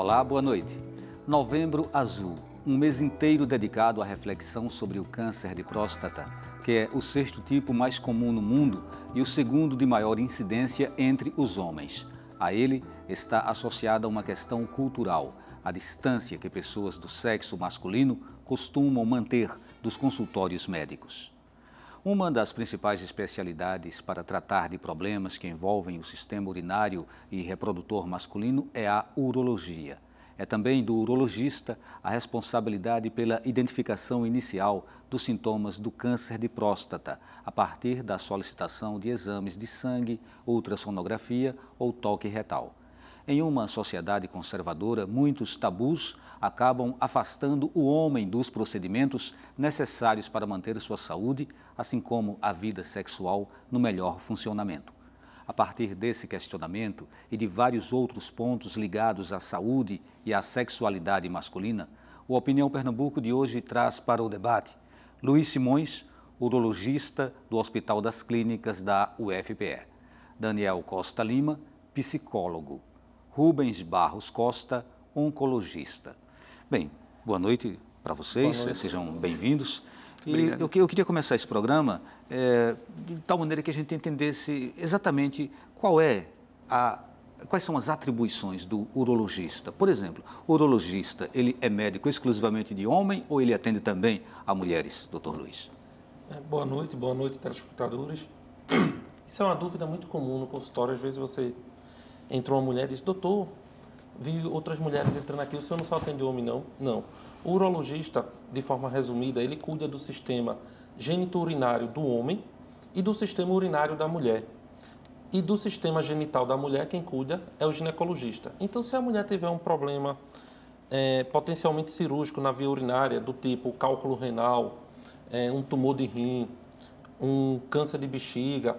Olá, boa noite. Novembro Azul, um mês inteiro dedicado à reflexão sobre o câncer de próstata, que é o sexto tipo mais comum no mundo e o segundo de maior incidência entre os homens. A ele está associada uma questão cultural, a distância que pessoas do sexo masculino costumam manter dos consultórios médicos. Uma das principais especialidades para tratar de problemas que envolvem o sistema urinário e reprodutor masculino é a urologia. É também do urologista a responsabilidade pela identificação inicial dos sintomas do câncer de próstata, a partir da solicitação de exames de sangue, ultrassonografia ou toque retal. Em uma sociedade conservadora, muitos tabus acabam afastando o homem dos procedimentos necessários para manter sua saúde, assim como a vida sexual no melhor funcionamento. A partir desse questionamento e de vários outros pontos ligados à saúde e à sexualidade masculina, o Opinião Pernambuco de hoje traz para o debate Luiz Simões, urologista do Hospital das Clínicas da UFPE, Daniel Costa Lima, psicólogo, Rubens Barros Costa, oncologista. Bem, boa noite para vocês, sejam bem-vindos. E eu queria começar esse programa de tal maneira que a gente entendesse exatamente quais são as atribuições do urologista. Por exemplo, o urologista, ele é médico exclusivamente de homem ou ele atende também a mulheres, doutor Luiz? Boa noite, telespectadores. Isso é uma dúvida muito comum no consultório. Às vezes você entra uma mulher e diz, doutor, vi outras mulheres entrando aqui, o senhor não só atende homem, não? Não. O urologista, de forma resumida, ele cuida do sistema genitourinário do homem e do sistema urinário da mulher. E do sistema genital da mulher, quem cuida é o ginecologista. Então, se a mulher tiver um problema potencialmente cirúrgico na via urinária, do tipo cálculo renal, um tumor de rim, um câncer de bexiga,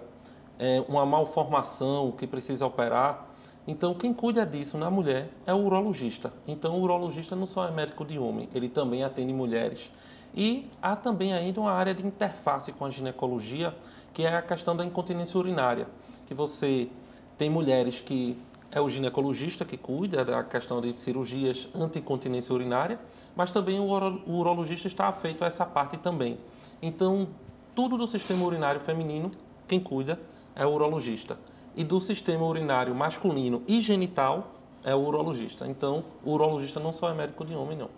uma malformação que precisa operar, então, quem cuida disso na mulher é o urologista. Então, o urologista não só é médico de homem, ele também atende mulheres. E há também ainda uma área de interface com a ginecologia, que é a questão da incontinência urinária, que você tem mulheres que é o ginecologista que cuida da questão de cirurgias anti-incontinência urinária, mas também o urologista está afeito a essa parte também. Então, tudo do sistema urinário feminino, quem cuida é o urologista. E do sistema urinário masculino e genital é o urologista. Então, o urologista não só é médico de homem, não.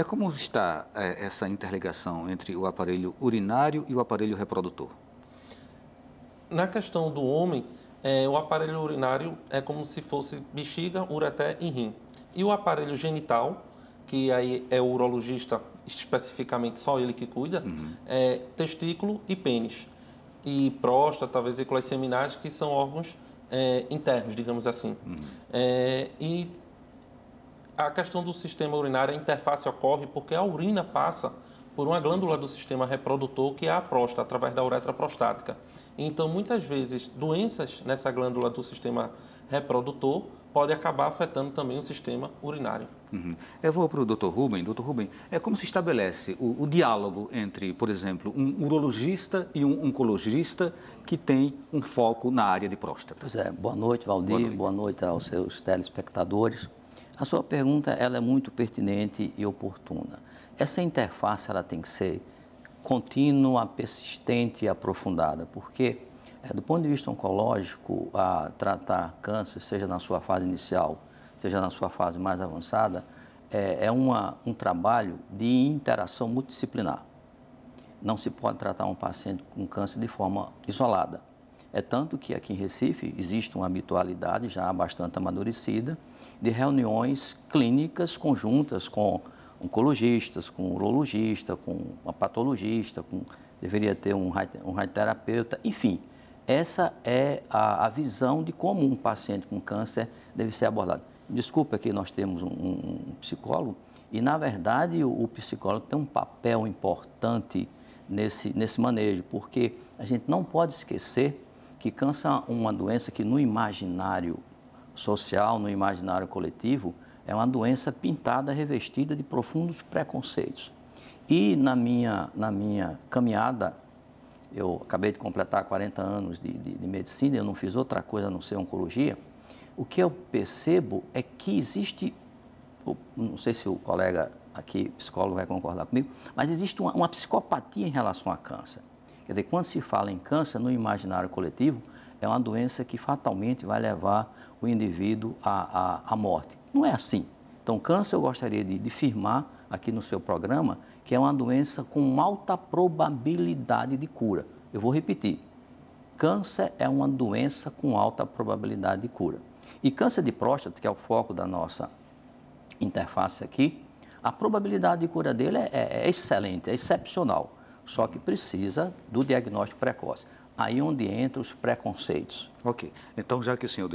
Como está essa interligação entre o aparelho urinário e o aparelho reprodutor? Na questão do homem, o aparelho urinário é como se fosse bexiga, ureter e rim. E o aparelho genital, que aí é o urologista, especificamente só ele que cuida, é testículo e pênis. E próstata, vesículas seminais, que são órgãos internos, digamos assim. E a questão do sistema urinário, a interface ocorre porque a urina passa por uma glândula do sistema reprodutor, que é a próstata, através da uretra prostática. Então, muitas vezes, doenças nessa glândula do sistema reprodutor podem acabar afetando também o sistema urinário. Eu vou para o Dr. Rubem. Dr. Rubem, como se estabelece o diálogo entre, por exemplo, um urologista e um oncologista que tem um foco na área de próstata? Pois é, boa noite, Valdir, boa noite aos seus telespectadores. A sua pergunta ela é muito pertinente e oportuna. Essa interface ela tem que ser contínua, persistente e aprofundada, porque, do ponto de vista oncológico, tratar câncer, seja na sua fase inicial, seja na sua fase mais avançada, é um trabalho de interação multidisciplinar. Não se pode tratar um paciente com câncer de forma isolada. É tanto que aqui em Recife existe uma habitualidade já bastante amadurecida de reuniões clínicas conjuntas com oncologistas, com urologista, com uma patologista, deveria ter um radioterapeuta, enfim. Essa é a visão de como um paciente com câncer deve ser abordado. Desculpa que nós temos um psicólogo e, na verdade, o psicólogo tem um papel importante nesse manejo, porque a gente não pode esquecer que câncer é uma doença que no imaginário social, no imaginário coletivo, é uma doença pintada, revestida de profundos preconceitos. E na minha caminhada, eu acabei de completar 40 anos de medicina, eu não fiz outra coisa a não ser oncologia, o que eu percebo é que existe não sei se o colega aqui, psicólogo, vai concordar comigo, mas existe uma psicopatia em relação a câncer. Quer dizer, quando se fala em câncer no imaginário coletivo, é uma doença que fatalmente vai levar o indivíduo à morte. Não é assim. Então, câncer eu gostaria de firmar aqui no seu programa que é uma doença com alta probabilidade de cura. Eu vou repetir. Câncer é uma doença com alta probabilidade de cura. E câncer de próstata, que é o foco da nossa interface aqui, a probabilidade de cura dele é excelente, é excepcional. Só que precisa do diagnóstico precoce. Aí onde entram os preconceitos. Ok. Então, já que o senhor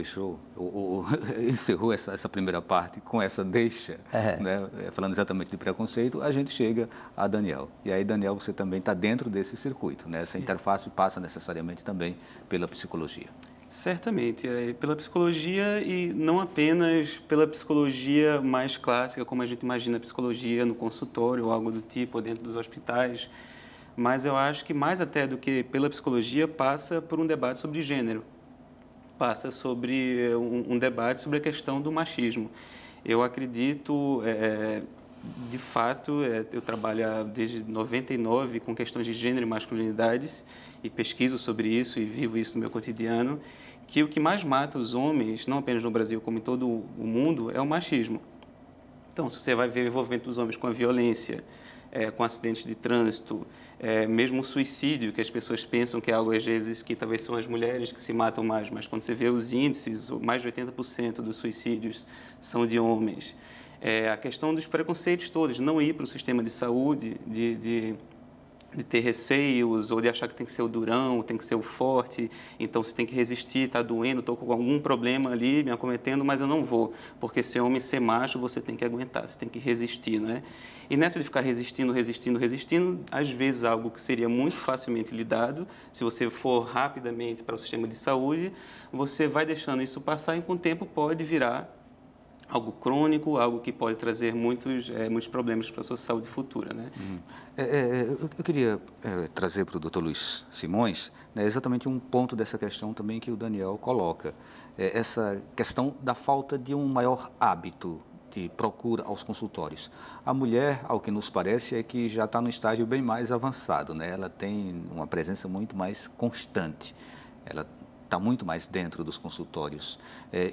encerrou essa primeira parte com essa deixa, né, falando exatamente de preconceito, a gente chega a Daniel. E aí, Daniel, você também está dentro desse circuito, né? Essa interface passa necessariamente também pela psicologia. Certamente, pela psicologia e não apenas pela psicologia mais clássica, como a gente imagina a psicologia no consultório ou algo do tipo, ou dentro dos hospitais, mas eu acho que mais até do que pela psicologia passa por um debate sobre gênero, passa sobre um debate sobre a questão do machismo. Eu acredito, de fato, eu trabalho desde 99 com questões de gênero e masculinidades e pesquiso sobre isso e vivo isso no meu cotidiano, que o que mais mata os homens, não apenas no Brasil, como em todo o mundo, é o machismo. Então, se você vai ver o envolvimento dos homens com a violência, com acidentes de trânsito, mesmo o suicídio, que as pessoas pensam que é algo, às vezes, que talvez são as mulheres que se matam mais, mas quando você vê os índices, mais de 80% dos suicídios são de homens. A questão dos preconceitos todos, não ir para o sistema de saúde, de ter receios ou de achar que tem que ser o durão, tem que ser o forte, então você tem que resistir, está doendo, estou com algum problema ali me acometendo, mas eu não vou, porque ser homem, ser macho, você tem que aguentar, você tem que resistir, não é? E nessa de ficar resistindo, às vezes algo que seria muito facilmente lidado, se você for rapidamente para o sistema de saúde, você vai deixando isso passar e com o tempo pode virar algo crônico, algo que pode trazer muitos problemas para a sua saúde futura, né? Eu queria trazer para o Dr. Luiz Simões, né, exatamente um ponto dessa questão também que o Daniel coloca, essa questão da falta de um maior hábito de procura aos consultórios. A mulher, ao que nos parece, é que já está no estágio bem mais avançado, né? Ela tem uma presença muito mais constante, ela está muito mais dentro dos consultórios.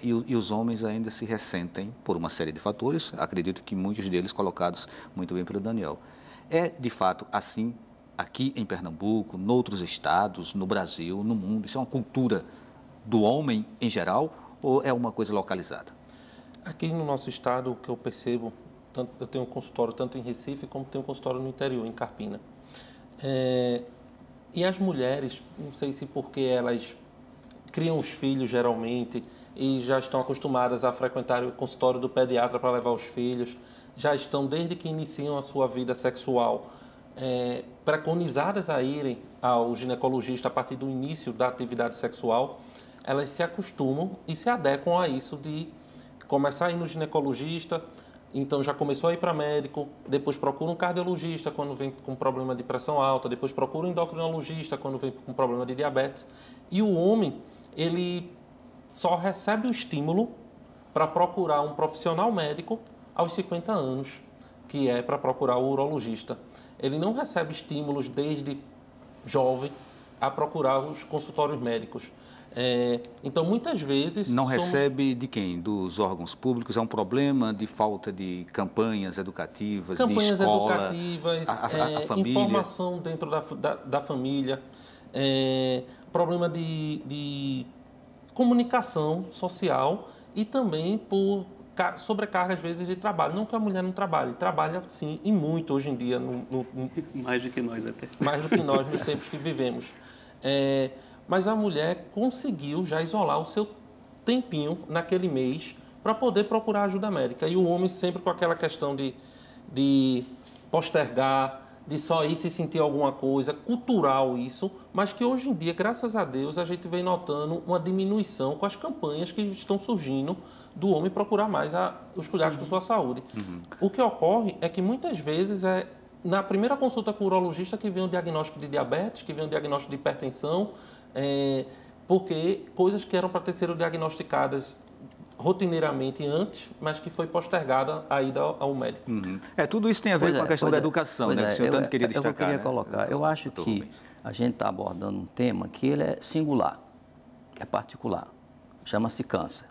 E os homens ainda se ressentem por uma série de fatores, acredito que muitos deles colocados muito bem pelo Daniel. É, de fato, assim, aqui em Pernambuco, noutros estados, no Brasil, no mundo? Isso é uma cultura do homem em geral ou é uma coisa localizada? Aqui no nosso estado, o que eu percebo, eu tenho um consultório tanto em Recife como tenho um consultório no interior, em Carpina. E as mulheres, não sei se porque elas criam os filhos, geralmente, e já estão acostumadas a frequentar o consultório do pediatra para levar os filhos, já estão, desde que iniciam a sua vida sexual, preconizadas a irem ao ginecologista a partir do início da atividade sexual, elas se acostumam e se adequam a isso de começar a ir no ginecologista, então já começou a ir para médico, depois procura um cardiologista quando vem com problema de pressão alta, depois procura um endocrinologista quando vem com problema de diabetes. E o homem, ele só recebe o estímulo para procurar um profissional médico aos 50 anos, que é para procurar o urologista. Ele não recebe estímulos desde jovem a procurar os consultórios médicos. Então, muitas vezes... Não recebe de quem? Dos órgãos públicos? É um problema de falta de campanhas educativas, de escola? Campanhas educativas, a família. Informação dentro da família, problema de comunicação social e também por sobrecarga, às vezes, de trabalho. Não que a mulher não trabalhe, trabalha sim, e muito hoje em dia. Mais do que nós até. Mais do que nós nos tempos que vivemos. Mas a mulher conseguiu já isolar o seu tempinho naquele mês para poder procurar ajuda médica. E o homem sempre com aquela questão de postergar, de só ir se sentir alguma coisa, cultural isso, mas que hoje em dia, graças a Deus, a gente vem notando uma diminuição com as campanhas que estão surgindo do homem procurar mais os cuidados com sua saúde. Uhum. O que ocorre é que muitas vezes na primeira consulta com o urologista que vem o diagnóstico de diabetes, que vem o diagnóstico de hipertensão, porque coisas que eram para ter sido diagnosticadas rotineiramente antes, mas que foi postergada a ida ao médico. Tudo isso tem a ver com a questão da educação, né? Que o senhor tanto queria destacar. Eu queria colocar. Eu acho que a gente está abordando um tema que ele é singular, é particular. Chama-se câncer.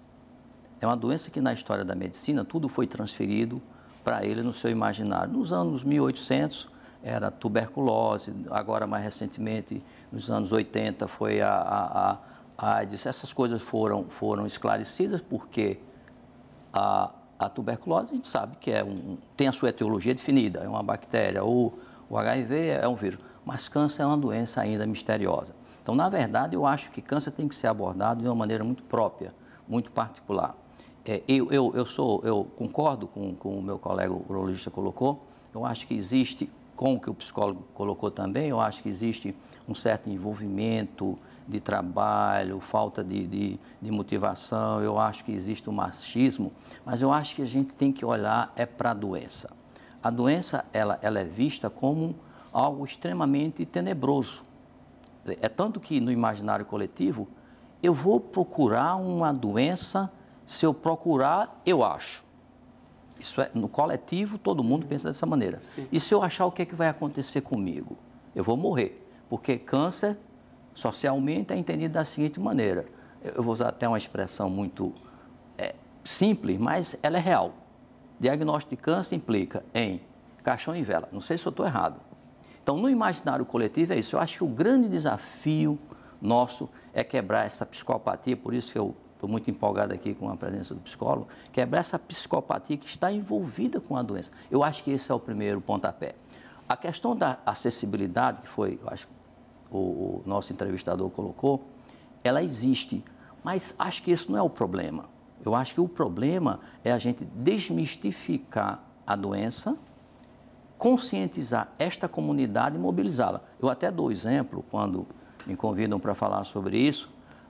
É uma doença que na história da medicina tudo foi transferido para ele no seu imaginário. Nos anos 1800 era tuberculose, agora mais recentemente, nos anos 80, foi a AIDS. Essas coisas foram esclarecidas porque a tuberculose a gente sabe que tem a sua etiologia definida, é uma bactéria, ou o HIV é um vírus, mas câncer é uma doença ainda misteriosa. Então, na verdade, eu acho que câncer tem que ser abordado de uma maneira muito própria, muito particular. Eu concordo com o meu colega urologista colocou, eu acho que existe, com o que o psicólogo colocou também, eu acho que existe um certo envolvimento de trabalho, falta de motivação, eu acho que existe o machismo, mas eu acho que a gente tem que olhar para a doença. A doença, ela é vista como algo extremamente tenebroso. É tanto que no imaginário coletivo, eu vou procurar uma doença, se eu procurar, eu acho. Isso é, no coletivo, todo mundo pensa dessa maneira. Sim. E se eu achar, o que é que vai acontecer comigo? Eu vou morrer, porque câncer, socialmente, é entendido da seguinte maneira. Eu vou usar até uma expressão muito simples, mas ela é real. Diagnóstico de câncer implica em caixão e vela. Não sei se eu estou errado. Então, no imaginário coletivo é isso. Eu acho que o grande desafio nosso é quebrar essa psicopatia, por isso que eu estou muito empolgado aqui com a presença do psicólogo, quebrar essa psicopatia que está envolvida com a doença. Eu acho que esse é o primeiro pontapé. A questão da acessibilidade, que foi, eu acho, o nosso entrevistador colocou, ela existe, mas acho que esse não é o problema. Eu acho que o problema é a gente desmistificar a doença, conscientizar esta comunidade e mobilizá-la. Eu até dou exemplo, quando me convidam para falar sobre isso,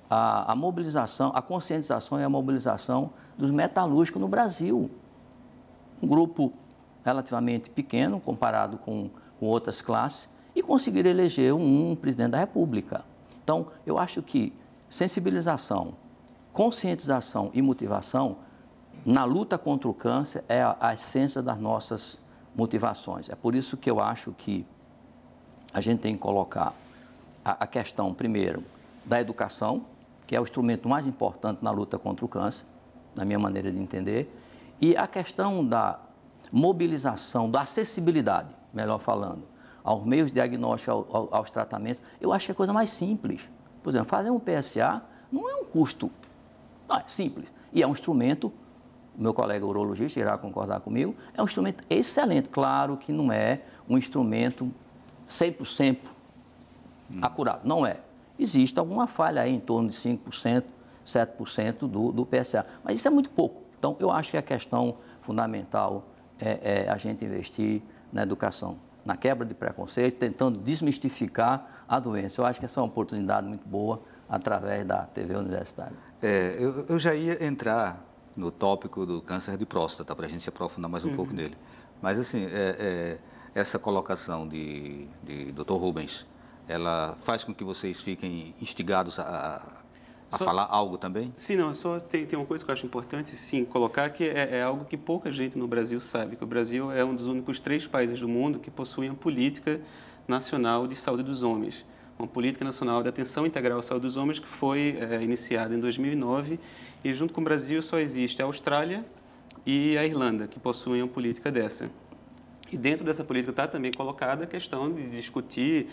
a mobilização, a conscientização e a mobilização dos metalúrgicos no Brasil. Um grupo relativamente pequeno, comparado com outras classes, e conseguir eleger um presidente da República. Então, eu acho que sensibilização, conscientização e motivação na luta contra o câncer é a essência das nossas motivações. É por isso que eu acho que a gente tem que colocar a questão, primeiro, da educação, que é o instrumento mais importante na luta contra o câncer, na minha maneira de entender, e a questão da mobilização, da acessibilidade, melhor falando, aos meios diagnósticos, aos tratamentos. Eu acho que é a coisa mais simples. Por exemplo, fazer um PSA não é um custo, não, é simples. E é um instrumento, o meu colega urologista irá concordar comigo, é um instrumento excelente. Claro que não é um instrumento 100% acurado, não é. Existe alguma falha aí em torno de 5%, 7% do PSA, mas isso é muito pouco. Então, eu acho que a questão fundamental é a gente investir na educação, na quebra de preconceito, tentando desmistificar a doença. Eu acho que essa é uma oportunidade muito boa através da TV Universitária. Eu já ia entrar no tópico do câncer de próstata, para a gente se aprofundar mais um pouco nele. Mas, assim, essa colocação de Dr. Rubens, ela faz com que vocês fiquem instigados a falar algo também? Sim, não, só tem uma coisa que eu acho importante, sim, colocar, que é algo que pouca gente no Brasil sabe, que o Brasil é um dos únicos 3 países do mundo que possuem uma política nacional de saúde dos homens, uma política nacional de atenção integral à saúde dos homens que foi iniciada em 2009 e junto com o Brasil só existe a Austrália e a Irlanda, que possuem uma política dessa. E dentro dessa política está também colocada a questão de discutir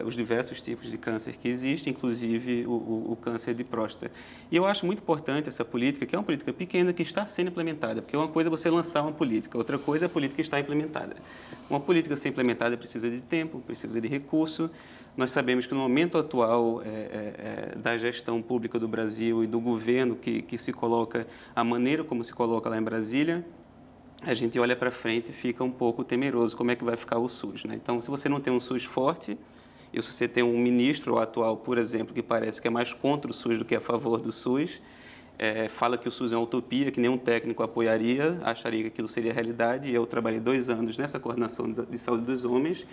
os diversos tipos de câncer que existem, inclusive o câncer de próstata. E eu acho muito importante essa política, que é uma política pequena que está sendo implementada, porque uma coisa é você lançar uma política, outra coisa é a política estar implementada. Uma política ser implementada precisa de tempo, precisa de recurso. Nós sabemos que no momento atual da gestão pública do Brasil e do governo que se coloca, a maneira como se coloca lá em Brasília, a gente olha para frente e fica um pouco temeroso como é que vai ficar o SUS, né? Então, se você não tem um SUS forte, e se você tem um ministro atual, por exemplo, que parece que é mais contra o SUS do que a favor do SUS, fala que o SUS é uma utopia, que nenhum técnico apoiaria, acharia que aquilo seria realidade, e eu trabalhei 2 anos nessa coordenação de saúde dos homens,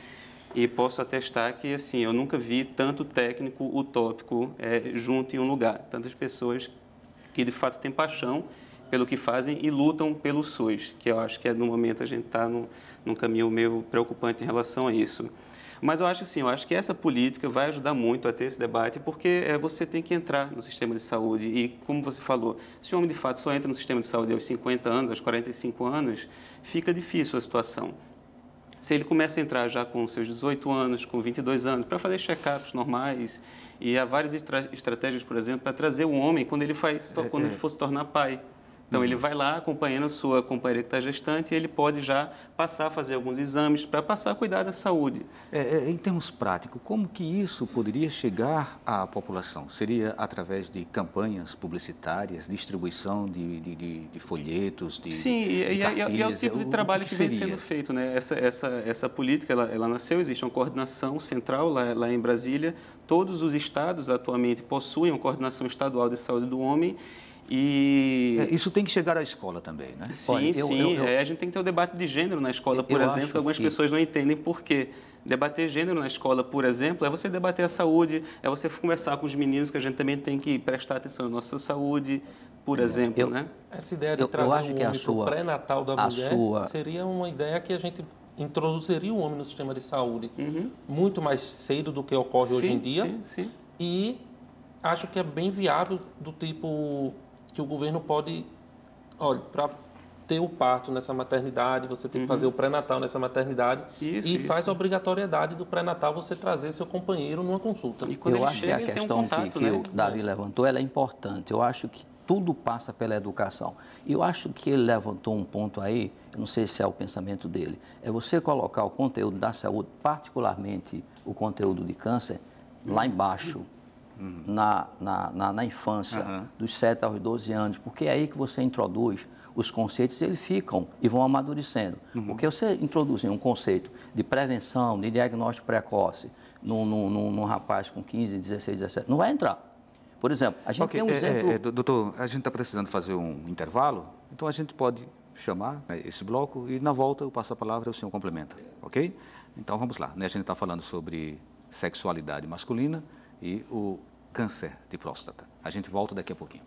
e posso atestar que, assim, eu nunca vi tanto técnico utópico junto em um lugar, tantas pessoas que de fato têm paixão pelo que fazem e lutam pelo SUS, que eu acho que no momento a gente está num caminho meio preocupante em relação a isso. Mas eu acho assim, eu acho que essa política vai ajudar muito a ter esse debate, porque você tem que entrar no sistema de saúde e, como você falou, se o homem de fato só entra no sistema de saúde aos 50 anos, aos 45 anos, fica difícil a situação. Se ele começa a entrar já com seus 18 anos, com 22 anos, para fazer check-ups normais, e há várias estratégias, por exemplo, para trazer o homem quando ele for se tornar pai. Então, ele vai lá acompanhando a sua companheira que está gestante e ele pode já passar a fazer alguns exames para passar a cuidar da saúde. Em termos práticos, como que isso poderia chegar à população? Seria através de campanhas publicitárias, distribuição de folhetos, de Sim, e é o tipo de trabalho que vem sendo feito, né? Essa política, ela nasceu, existe uma coordenação central lá em Brasília. Todos os estados atualmente possuem uma coordenação estadual de saúde do homem. Isso tem que chegar à escola também, né? Sim, a gente tem que ter o debate de gênero na escola, por exemplo, que algumas pessoas não entendem por quê. Debater gênero na escola, por exemplo, é você debater a saúde, é você conversar com os meninos, que a gente também tem que prestar atenção na nossa saúde, por exemplo, né? Essa ideia de trazer o homem para o pré-natal da mulher seria uma ideia que a gente introduziria o homem no sistema de saúde muito mais cedo do que ocorre hoje em dia. Sim. E acho que é bem viável do tipo que o governo pode, olha, para ter o parto nessa maternidade, você tem que fazer o pré-natal nessa maternidade faz a obrigatoriedade do pré-natal você trazer seu companheiro numa consulta. E quando eu acho que a questão que o Davi levantou, ela é importante. Eu acho que tudo passa pela educação. E eu acho que ele levantou um ponto aí, eu não sei se é o pensamento dele, é você colocar o conteúdo da saúde, particularmente o conteúdo de câncer, lá embaixo. Na infância, dos 7 aos 12 anos, porque é aí que você introduz os conceitos e eles ficam e vão amadurecendo. Porque você introduzir um conceito de prevenção, de diagnóstico precoce, num rapaz com 15, 16, 17, não vai entrar. Por exemplo, a gente tem um exemplo... Doutor, a gente está precisando fazer um intervalo, então a gente pode chamar esse bloco e na volta eu passo a palavra e o senhor complementa, ok? Então vamos lá, né? A gente está falando sobre sexualidade masculina e o câncer de próstata. A gente volta daqui a pouquinho.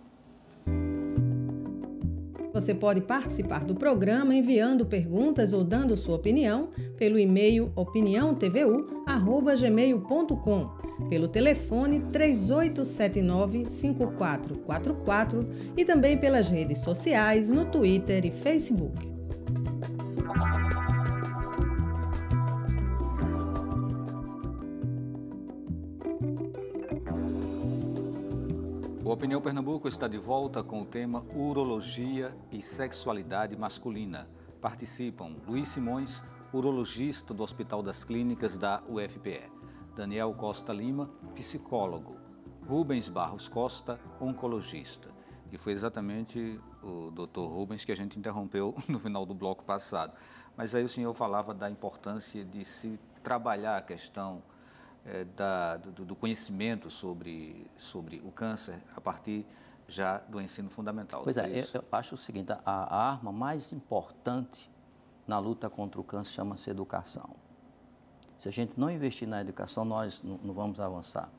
Você pode participar do programa enviando perguntas ou dando sua opinião pelo e-mail opiniãotvu@gmail.com, pelo telefone 3879-5444 e também pelas redes sociais no Twitter e Facebook. O Opinião Pernambuco está de volta com o tema Urologia e Sexualidade Masculina. Participam Luiz Simões, urologista do Hospital das Clínicas da UFPE, Daniel Costa Lima, psicólogo, Rubens Barros Costa, oncologista. E foi exatamente o Dr. Rubens que a gente interrompeu no final do bloco passado. Mas aí o senhor falava da importância de se trabalhar a questão do conhecimento sobre o câncer a partir já do ensino fundamental. Pois é, eu acho o seguinte, a arma mais importante na luta contra o câncer chama-se educação. Se a gente não investir na educação, nós não vamos avançar.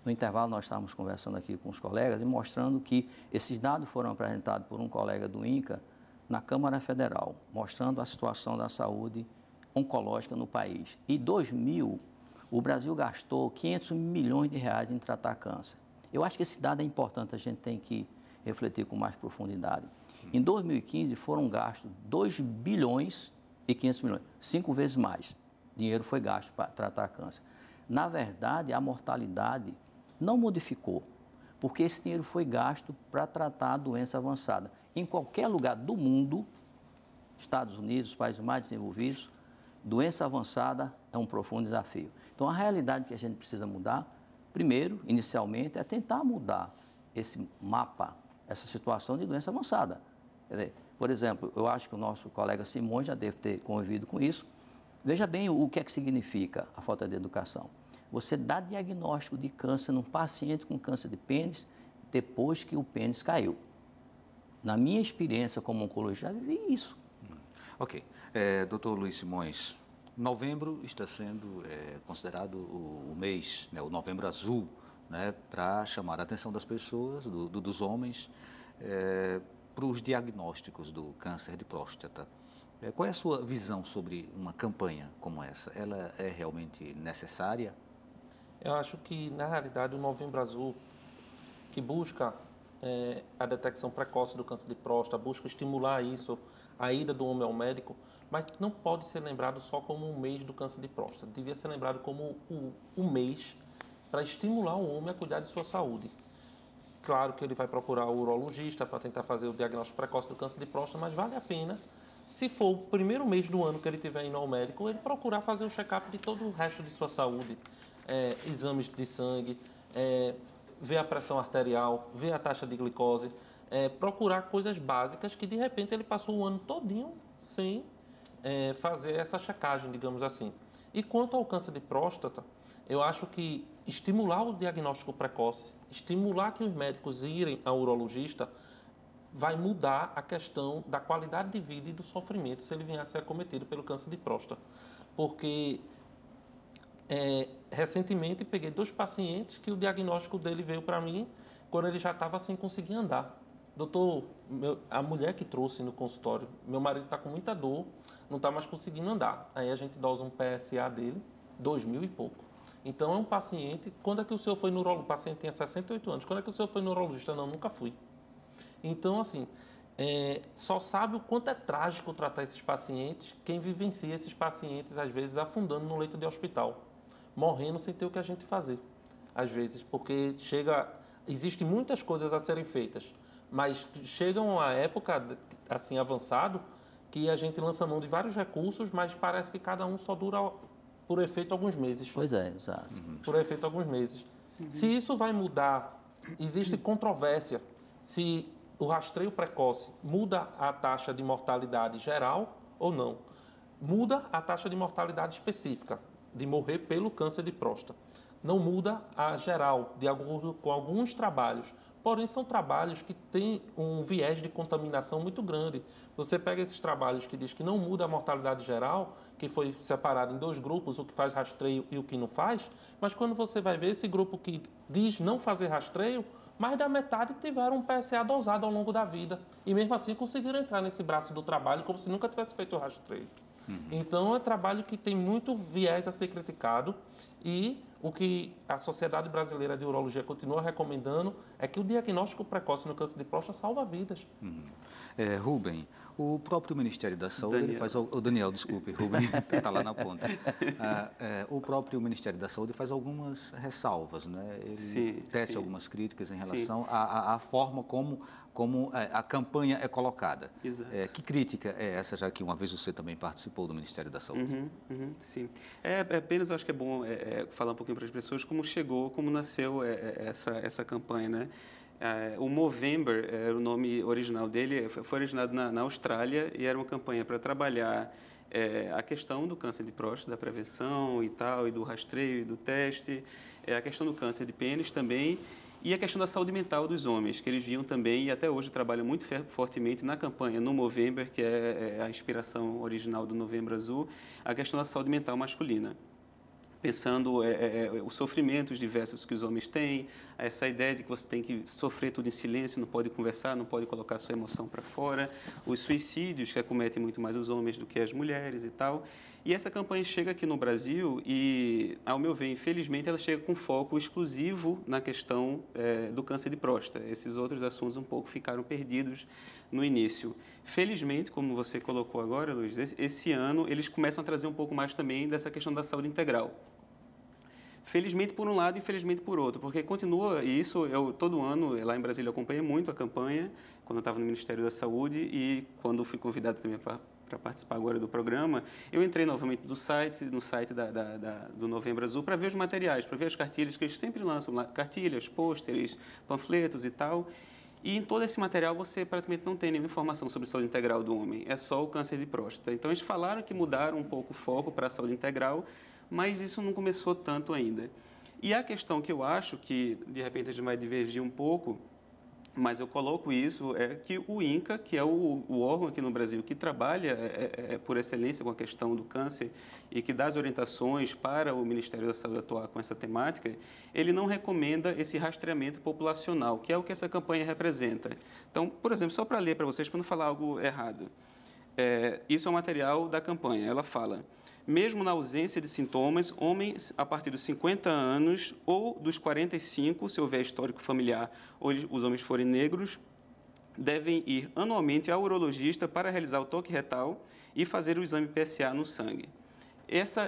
No intervalo, nós estávamos conversando aqui com os colegas e mostrando que esses dados foram apresentados por um colega do INCA na Câmara Federal, mostrando a situação da saúde oncológica no país. Em 2000, o Brasil gastou 500 milhões de reais em tratar câncer. Eu acho que esse dado é importante, a gente tem que refletir com mais profundidade. Em 2015, foram gastos 2 bilhões e 500 milhões, 5 vezes mais dinheiro foi gasto para tratar câncer. Na verdade, a mortalidade não modificou, porque esse dinheiro foi gasto para tratar a doença avançada. Em qualquer lugar do mundo, Estados Unidos, os países mais desenvolvidos, doença avançada é um profundo desafio. Então, a realidade que a gente precisa mudar, primeiro, inicialmente, é tentar mudar esse mapa, essa situação de doença avançada. Por exemplo, eu acho que o nosso colega Simões já deve ter convivido com isso. Veja bem o que é que significa a falta de educação. Você dá diagnóstico de câncer num paciente com câncer de pênis depois que o pênis caiu. Na minha experiência como oncologista, já vivi isso. Ok. Doutor Luiz Simões, novembro está sendo considerado o mês, né, o Novembro Azul, né, para chamar a atenção das pessoas, dos homens, para os diagnósticos do câncer de próstata. Qual é a sua visão sobre uma campanha como essa? Ela é realmente necessária? Eu acho que, na realidade, o Novembro Azul, que busca a detecção precoce do câncer de próstata, busca estimular isso, a ida do homem ao médico, mas não pode ser lembrado só como um mês do câncer de próstata. Devia ser lembrado como um mês para estimular o homem a cuidar de sua saúde. Claro que ele vai procurar o urologista para tentar fazer o diagnóstico precoce do câncer de próstata, mas vale a pena, se for o primeiro mês do ano que ele estiver indo ao médico, ele procurar fazer o check-up de todo o resto de sua saúde, exames de sangue, ver a pressão arterial, ver a taxa de glicose, procurar coisas básicas que, de repente, ele passou o ano todinho sem fazer essa checagem, digamos assim. E quanto ao câncer de próstata, eu acho que estimular o diagnóstico precoce, estimular que os médicos irem ao urologista, vai mudar a questão da qualidade de vida e do sofrimento se ele vier a ser acometido pelo câncer de próstata. Porque recentemente peguei 2 pacientes que o diagnóstico dele veio para mim quando ele já estava sem conseguir andar. Doutor, a mulher que trouxe no consultório, meu marido está com muita dor, não está mais conseguindo andar. Aí a gente dosa um PSA dele, 2.000 e pouco. Então é um paciente, quando é que o senhor foi no urologista? O paciente tinha 68 anos, quando é que o senhor foi no urologista? Não, nunca fui. Então, assim, só sabe o quanto é trágico tratar esses pacientes, quem vivencia esses pacientes, às vezes, afundando no leito de hospital, morrendo sem ter o que a gente fazer, às vezes, porque existem muitas coisas a serem feitas, mas chega uma época, assim, avançado, que a gente lança mão de vários recursos, mas parece que cada um só dura, por efeito, alguns meses. Pois é, exato. Por efeito, alguns meses. Se isso vai mudar, existe controvérsia se o rastreio precoce muda a taxa de mortalidade geral ou não. Muda a taxa de mortalidade específica, de morrer pelo câncer de próstata. Não muda a geral, de acordo com alguns trabalhos. Porém, são trabalhos que têm um viés de contaminação muito grande. Você pega esses trabalhos que diz que não muda a mortalidade geral, que foi separado em 2 grupos, o que faz rastreio e o que não faz, mas quando você vai ver esse grupo que diz não fazer rastreio, mais da metade tiveram um PSA dosado ao longo da vida. E mesmo assim conseguiram entrar nesse braço do trabalho como se nunca tivesse feito o rastreio. Então, é um trabalho que tem muito viés a ser criticado e o que a Sociedade Brasileira de Urologia continua recomendando é que o diagnóstico precoce no câncer de próstata salva vidas. Rubem, o próprio Ministério da Saúde... Daniel. Ele faz Daniel, desculpe, Rubem está lá na ponta. O próprio Ministério da Saúde faz algumas ressalvas, né? Ele tece algumas críticas em relação à forma como a campanha é colocada. Exato. Que crítica é essa, já que uma vez você também participou do Ministério da Saúde? Sim. Apenas eu acho que é bom falar um pouquinho para as pessoas como nasceu essa campanha, né? O Movember era o nome original dele, foi originado na Austrália e era uma campanha para trabalhar a questão do câncer de próstata, da prevenção e tal, e do rastreio e do teste, a questão do câncer de pênis também, e a questão da saúde mental dos homens, que eles viam também e até hoje trabalham muito fortemente na campanha no Movember, que é a inspiração original do Novembro Azul, a questão da saúde mental masculina. Pensando os sofrimentos diversos que os homens têm, essa ideia de que você tem que sofrer tudo em silêncio, não pode conversar, não pode colocar sua emoção para fora, os suicídios que acometem muito mais os homens do que as mulheres e tal. E essa campanha chega aqui no Brasil e, ao meu ver, infelizmente, ela chega com foco exclusivo na questão do câncer de próstata. Esses outros assuntos um pouco ficaram perdidos no início. Felizmente, como você colocou agora, Luiz, esse ano eles começam a trazer um pouco mais também dessa questão da saúde integral. Felizmente por um lado e infelizmente por outro, porque continua, e isso eu todo ano, lá em Brasília, eu acompanhei muito a campanha, quando eu estava no Ministério da Saúde e quando fui convidado também para participar agora do programa, eu entrei novamente no site do Novembro Azul para ver os materiais, para ver as cartilhas que eles sempre lançam, cartilhas, pôsteres, panfletos e tal. E em todo esse material você praticamente não tem nenhuma informação sobre saúde integral do homem, é só o câncer de próstata. Então eles falaram que mudaram um pouco o foco para a saúde integral, mas isso não começou tanto ainda. E a questão que eu acho que, de repente, a gente vai divergir um pouco, Mas eu coloco isso, que o INCA, que é o órgão aqui no Brasil que trabalha por excelência com a questão do câncer e que dá as orientações para o Ministério da Saúde atuar com essa temática, ele não recomenda esse rastreamento populacional, que é o que essa campanha representa. Então, por exemplo, só para ler para vocês, para não falar algo errado, isso é o material da campanha. Ela fala: mesmo na ausência de sintomas, homens a partir dos 50 anos ou dos 45, se houver histórico familiar ou os homens forem negros, devem ir anualmente ao urologista para realizar o toque retal e fazer o exame PSA no sangue.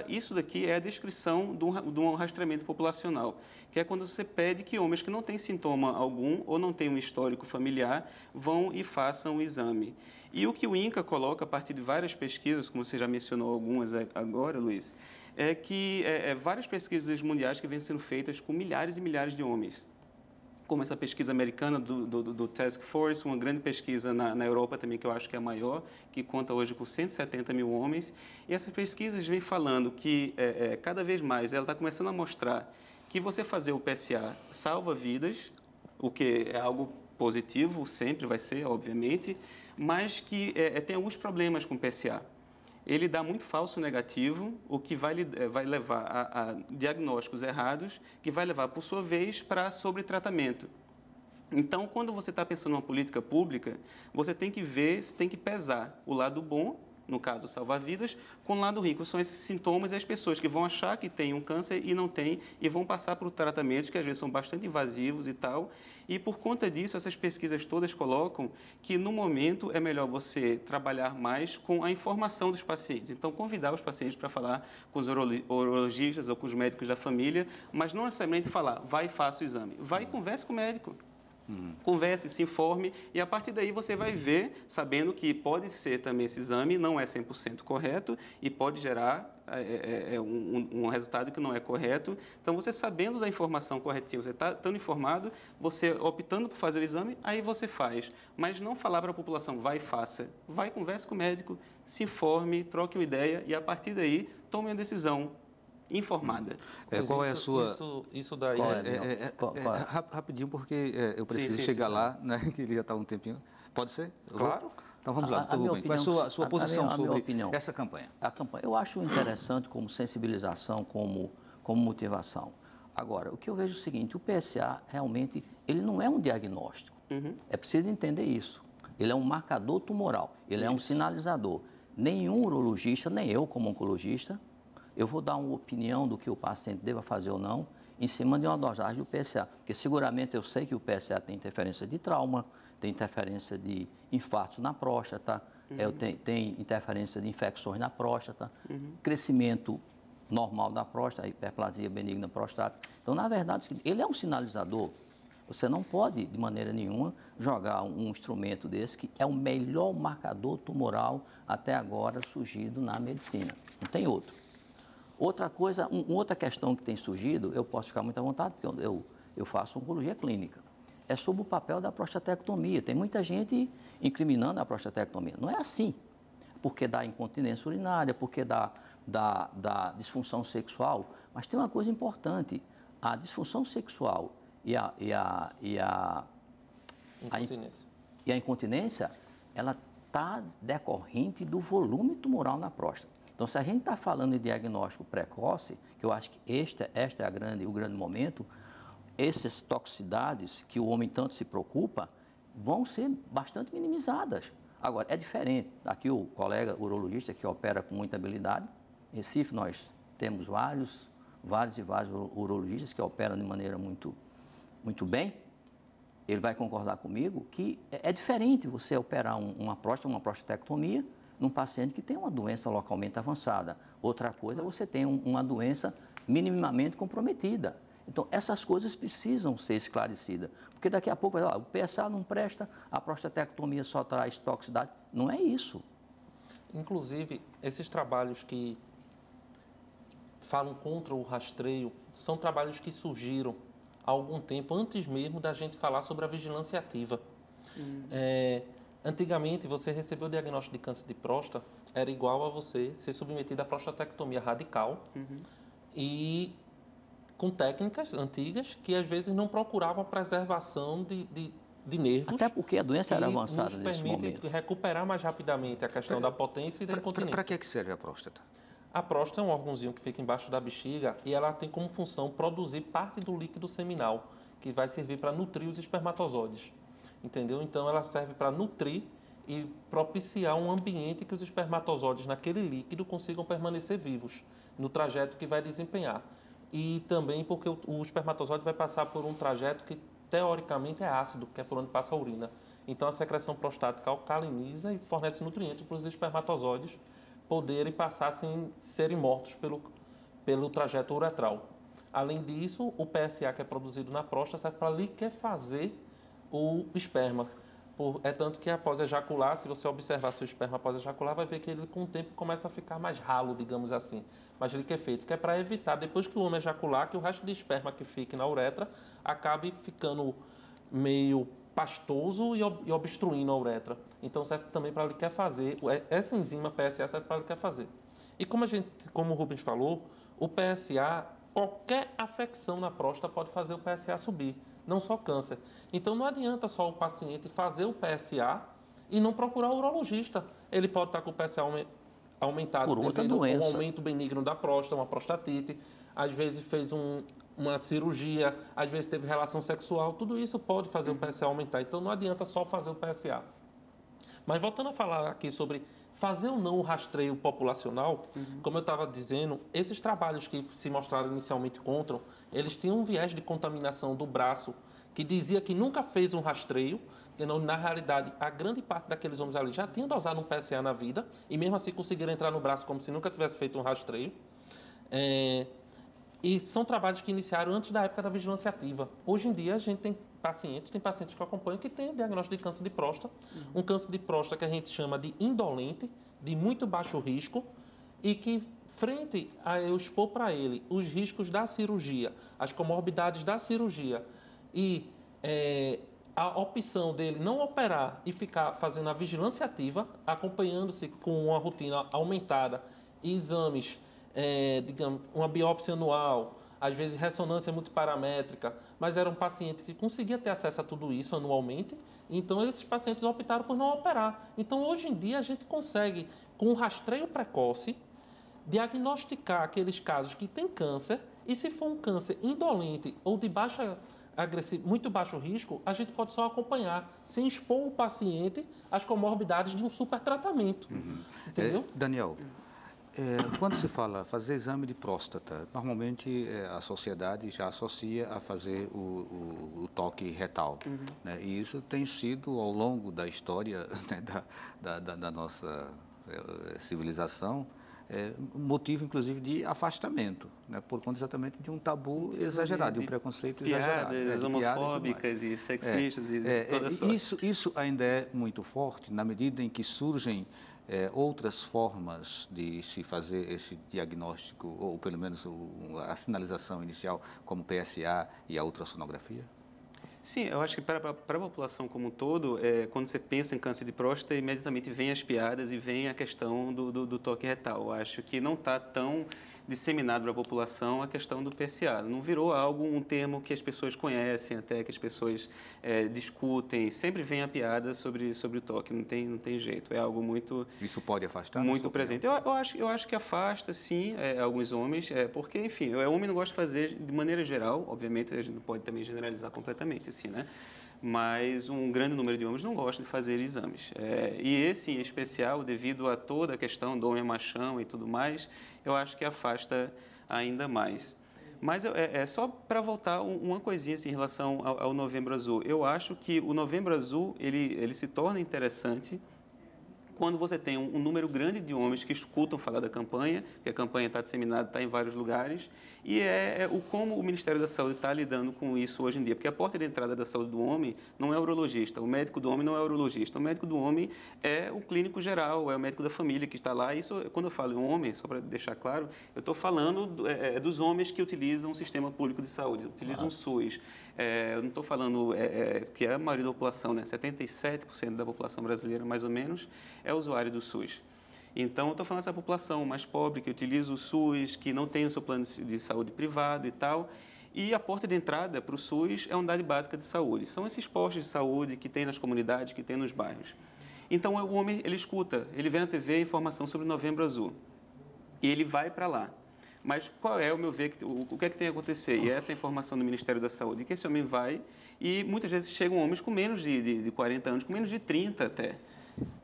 Isso daqui é a descrição de um rastreamento populacional, que é quando você pede que homens que não têm sintoma algum ou não têm um histórico familiar vão e façam o exame. E o que o INCA coloca a partir de várias pesquisas, como você já mencionou algumas agora, Luiz, é que várias pesquisas mundiais que vêm sendo feitas com milhares e milhares de homens, como essa pesquisa americana do Task Force, uma grande pesquisa na Europa também, que eu acho que é a maior, que conta hoje com 170 mil homens. E essas pesquisas vêm falando que, cada vez mais, ela está começando a mostrar que você fazer o PSA salva vidas, o que é algo positivo, sempre vai ser, obviamente, mas que tem alguns problemas com o PSA. Ele dá muito falso negativo, o que vai levar a diagnósticos errados, que vai levar, por sua vez, para sobretratamento. Então, quando você está pensando em uma política pública, você tem que ver, tem que pesar o lado bom, no caso, salvar vidas, com o lado ruim, que são esses sintomas e as pessoas que vão achar que têm um câncer e não têm, e vão passar por tratamentos que às vezes são bastante invasivos e tal. E por conta disso, essas pesquisas todas colocam que no momento é melhor você trabalhar mais com a informação dos pacientes. Então, convidar os pacientes para falar com os urologistas ou com os médicos da família, mas não necessariamente falar, vai e faça o exame. Vai e converse com o médico. Converse, se informe e a partir daí você vai ver, sabendo que pode ser também esse exame, não é 100% correto e pode gerar um resultado que não é correto. Então, você sabendo da informação corretinha, você está estando informado, você optando por fazer o exame, aí você faz. Mas não falar para a população, vai e faça. Vai, converse com o médico, se informe, troque uma ideia e a partir daí tome uma decisão informada. Qual é a sua... Isso daí rapidinho, porque eu preciso chegar lá, né, que ele já está um tempinho. Pode ser? Claro. Então vamos lá, tudo bem. Qual é a sua posição sobre essa campanha? A campanha, eu acho interessante como sensibilização, como motivação. Agora, o que eu vejo é o seguinte, o PSA realmente, ele não é um diagnóstico. É preciso entender isso. Ele é um marcador tumoral, ele é um sinalizador. Nenhum urologista, nem eu como oncologista, eu vou dar uma opinião do que o paciente deva fazer ou não em cima de uma dosagem do PSA. Porque seguramente eu sei que o PSA tem interferência de trauma, tem interferência de infarto na próstata, tem interferência de infecções na próstata, crescimento normal da próstata, hiperplasia benigna prostática. Então, na verdade, ele é um sinalizador. Você não pode, de maneira nenhuma, jogar um instrumento desse que é o melhor marcador tumoral até agora surgido na medicina. Não tem outro. Outra coisa, outra questão que tem surgido, eu posso ficar muito à vontade, porque eu faço oncologia clínica, é sobre o papel da prostatectomia. Tem muita gente incriminando a prostatectomia. Não é assim, porque dá incontinência urinária, porque dá disfunção sexual. Mas tem uma coisa importante, a disfunção sexual e a incontinência, ela está decorrente do volume tumoral na próstata. Então, se a gente está falando de diagnóstico precoce, que eu acho que este é o grande momento, essas toxicidades que o homem tanto se preocupa vão ser bastante minimizadas. Agora, é diferente. Aqui o colega urologista que opera com muita habilidade, em Recife nós temos vários urologistas que operam de maneira muito bem. Ele vai concordar comigo que é diferente você operar uma prostatectomia num paciente que tem uma doença localmente avançada. Outra coisa é você ter uma doença minimamente comprometida. Então, essas coisas precisam ser esclarecidas. Porque daqui a pouco, o PSA não presta, a prostatectomia só traz toxicidade. Não é isso. Inclusive, esses trabalhos que falam contra o rastreio são trabalhos que surgiram há algum tempo, antes mesmo da gente falar sobre a vigilância ativa. Antigamente, você recebeu o diagnóstico de câncer de próstata, era igual a você ser submetido à prostatectomia radical e com técnicas antigas que, às vezes, não procuravam a preservação de nervos. Até porque a doença era avançada nesse momento. Nos permite recuperar mais rapidamente a questão da potência e da incontinência. Para que serve a próstata? A próstata é um órgãozinho que fica embaixo da bexiga e ela tem como função produzir parte do líquido seminal, que vai servir para nutrir os espermatozoides. Entendeu? Então, ela serve para nutrir e propiciar um ambiente que os espermatozoides naquele líquido consigam permanecer vivos no trajeto que vai desempenhar. E também porque o espermatozoide vai passar por um trajeto que, teoricamente, é ácido, que é por onde passa a urina. Então, a secreção prostática alcaliniza e fornece nutrientes para os espermatozoides poderem passar sem serem mortos pelo trajeto uretral. Além disso, o PSA que é produzido na próstata serve para liquefazer o esperma. É tanto que após ejacular, se você observar seu esperma após ejacular, vai ver que ele com o tempo começa a ficar mais ralo, digamos assim, mais liquefeito, que é para evitar, depois que o homem ejacular, que o resto de esperma que fique na uretra acabe ficando meio pastoso e obstruindo a uretra. Então serve também para liquefazer. Essa enzima PSA serve para liquefazer. E como o Rubens falou, o PSA, qualquer afecção na próstata pode fazer o PSA subir, não só câncer. Então não adianta só o paciente fazer o PSA e não procurar o urologista. Ele pode estar com o PSA aumentado devido a um aumento benigno da próstata, uma prostatite, às vezes fez uma cirurgia, às vezes teve relação sexual, tudo isso pode fazer o PSA aumentar. Então não adianta só fazer o PSA. Mas voltando a falar aqui sobre fazer ou não o rastreio populacional, como eu estava dizendo, esses trabalhos que se mostraram inicialmente contra, eles tinham um viés de contaminação do braço, que dizia que nunca fez um rastreio, que na realidade a grande parte daqueles homens ali já tinham dosado um PSA na vida, e mesmo assim conseguiram entrar no braço como se nunca tivesse feito um rastreio. E são trabalhos que iniciaram antes da época da vigilância ativa. Hoje em dia, a gente tem pacientes que acompanham que têm o diagnóstico de câncer de próstata. Um câncer de próstata que a gente chama de indolente, de muito baixo risco, e que, frente a eu expor para ele os riscos da cirurgia, as comorbidades da cirurgia e a opção dele não operar e ficar fazendo a vigilância ativa, acompanhando-se com uma rotina aumentada e exames, digamos, uma biópsia anual, às vezes ressonância multiparamétrica, mas era um paciente que conseguia ter acesso a tudo isso anualmente, então esses pacientes optaram por não operar. Então, hoje em dia, a gente consegue, com um rastreio precoce, diagnosticar aqueles casos que têm câncer, e se for um câncer indolente ou de muito baixo risco, a gente pode só acompanhar, sem expor o paciente às comorbidades de um supertratamento. Entendeu? Daniel, quando se fala fazer exame de próstata, normalmente a sociedade já associa a fazer o toque retal. Né? E isso tem sido, ao longo da história, né, da nossa civilização, motivo, inclusive, de afastamento, né, por conta exatamente de um tabu exagerado, de um preconceito exagerado. Piadas homofóbicas e sexistas e toda sorte. Isso ainda é muito forte na medida em que surgem outras formas de se fazer esse diagnóstico, ou pelo menos a sinalização inicial, como PSA e a ultrassonografia? Sim, eu acho que para a população como um todo, quando você pensa em câncer de próstata, imediatamente vem as piadas e vem a questão do toque retal. Eu acho que não está tão disseminado para a população a questão do PSA. Não virou um termo que as pessoas conhecem, até que as pessoas discutem. Sempre vem a piada sobre o toque, não tem jeito. É algo muito... Isso pode afastar? Muito presente. Eu acho que afasta, sim, alguns homens, porque, enfim, o homem não gosta de fazer de maneira geral, obviamente, a gente não pode também generalizar completamente, assim, né? Mas um grande número de homens não gosta de fazer exames. E esse, em especial, devido a toda a questão do homem machão e tudo mais, eu acho que afasta ainda mais. Mas só para voltar uma coisinha assim, em relação ao Novembro Azul. Eu acho que o Novembro Azul ele se torna interessante quando você tem um número grande de homens que escutam falar da campanha, que a campanha está disseminada, está em vários lugares, e como o Ministério da Saúde está lidando com isso hoje em dia. Porque a porta de entrada da saúde do homem não é o urologista, o médico do homem não é o urologista, o médico do homem é o clínico geral, é o médico da família que está lá. Isso, quando eu falo em homem, só para deixar claro, eu estou falando dos homens que utilizam o sistema público de saúde, utilizam o SUS. Eu não estou falando que é a maioria da população, né? 77% da população brasileira, mais ou menos, é usuário do SUS. Então, eu estou falando dessa população mais pobre, que utiliza o SUS, que não tem o seu plano de saúde privado e tal. E a porta de entrada para o SUS é a unidade básica de saúde. São esses postos de saúde que tem nas comunidades, que tem nos bairros. Então, o homem, ele escuta, ele vê na TV a informação sobre o Novembro Azul. E ele vai para lá. Mas qual é, ao meu ver, o que é que tem a acontecer? E essa é a informação do Ministério da Saúde, que esse homem vai e muitas vezes chegam homens com menos de 40 anos, com menos de 30 até.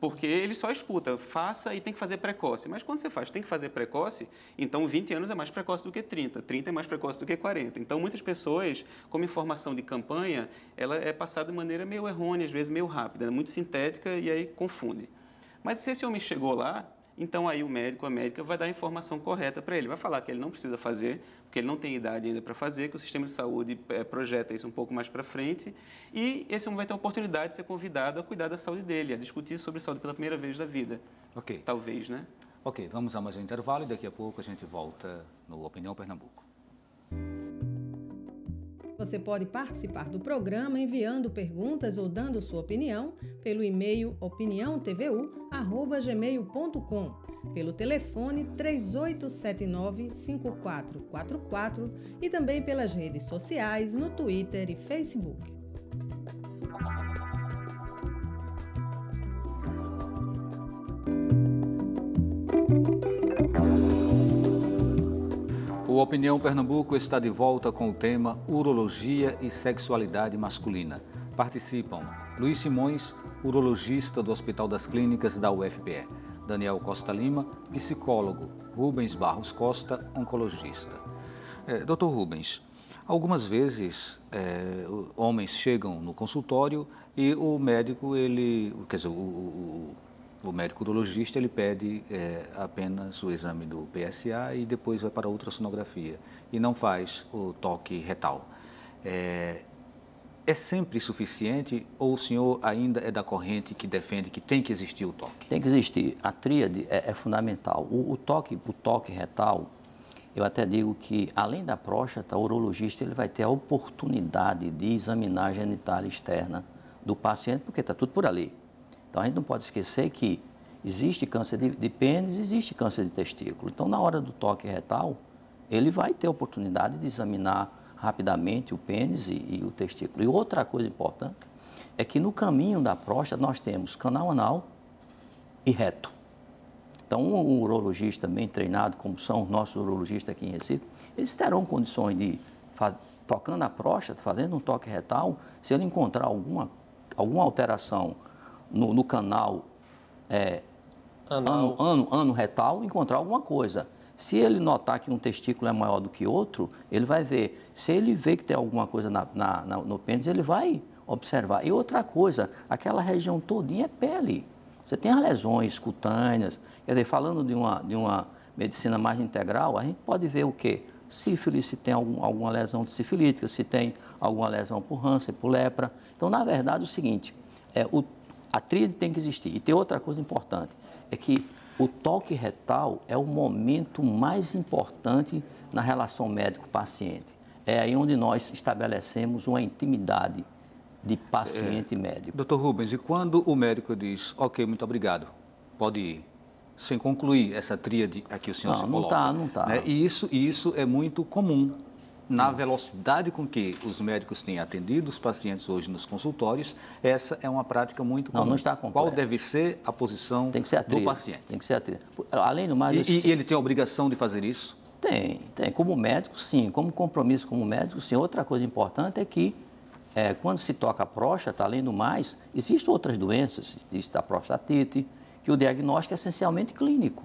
Porque ele só escuta, faça e tem que fazer precoce. Mas quando você faz, tem que fazer precoce, então 20 anos é mais precoce do que 30, 30 é mais precoce do que 40. Então, muitas pessoas, como informação de campanha, ela é passada de maneira meio errônea, às vezes meio rápida, muito sintética e aí confunde. Mas se esse homem chegou lá, então aí o médico, a médica, vai dar a informação correta para ele. Vai falar que ele não precisa fazer, porque ele não tem idade ainda para fazer, que o sistema de saúde projeta isso um pouco mais para frente. E esse homem vai ter a oportunidade de ser convidado a cuidar da saúde dele, a discutir sobre saúde pela primeira vez da vida. Ok. Talvez, né? Ok, vamos a mais um intervalo e daqui a pouco a gente volta no Opinião Pernambuco. Você pode participar do programa enviando perguntas ou dando sua opinião pelo e-mail opiniãotvu@gmail.com, pelo telefone 3879-5444 e também pelas redes sociais no Twitter e Facebook. O Opinião Pernambuco está de volta com o tema Urologia e Sexualidade Masculina. Participam Luiz Simões, urologista do Hospital das Clínicas da UFPE, Daniel Costa Lima, psicólogo, Rubens Barros Costa, oncologista. Dr. Rubens, algumas vezes homens chegam no consultório e o médico, o médico urologista, ele pede apenas o exame do PSA e depois vai para a ultrassonografia e não faz o toque retal. É sempre suficiente ou o senhor ainda é da corrente que defende que tem que existir o toque? Tem que existir. A tríade é fundamental. O toque retal, eu até digo que, além da próstata, o urologista ele vai ter a oportunidade de examinar a genitália externa do paciente, porque está tudo por ali. Então, a gente não pode esquecer que existe câncer de pênis, existe câncer de testículo. Então, na hora do toque retal, ele vai ter a oportunidade de examinar rapidamente o pênis e o testículo. E outra coisa importante é que no caminho da próstata nós temos canal anal e reto. Então, um urologista bem treinado, como são os nossos urologistas aqui em Recife, eles terão condições de, tocando a próstata, fazendo um toque retal, se ele encontrar alguma alteração no canal ano retal, encontrar alguma coisa. Se ele notar que um testículo é maior do que outro, ele vai ver. Se ele vê que tem alguma coisa no pênis, ele vai observar. E outra coisa, aquela região todinha é pele. Você tem as lesões cutâneas. Quer dizer, falando de uma medicina mais integral, a gente pode ver o quê? Sífilis, se tem alguma lesão sifilítica, se tem alguma lesão por Hansen, por lepra. Então, na verdade, é o seguinte, a tríade tem que existir. E tem outra coisa importante, é que o toque retal é o momento mais importante na relação médico-paciente. É aí onde nós estabelecemos uma intimidade de paciente e médico. Dr. Rubens, e quando o médico diz, ok, muito obrigado, pode ir, sem concluir essa tríade a que o senhor se coloca? Não está. Né? E isso é muito comum. Na velocidade com que os médicos têm atendido os pacientes hoje nos consultórios, essa é uma prática muito comum. Não está completo. Qual deve ser a posição do paciente? Tem que ser a tríade. Além do mais... E ele tem a obrigação de fazer isso? Tem. Como médico, sim. Como compromisso como médico, sim. Outra coisa importante é que, quando se toca a próstata, além do mais, existem outras doenças, existe a prostatite, que o diagnóstico é essencialmente clínico.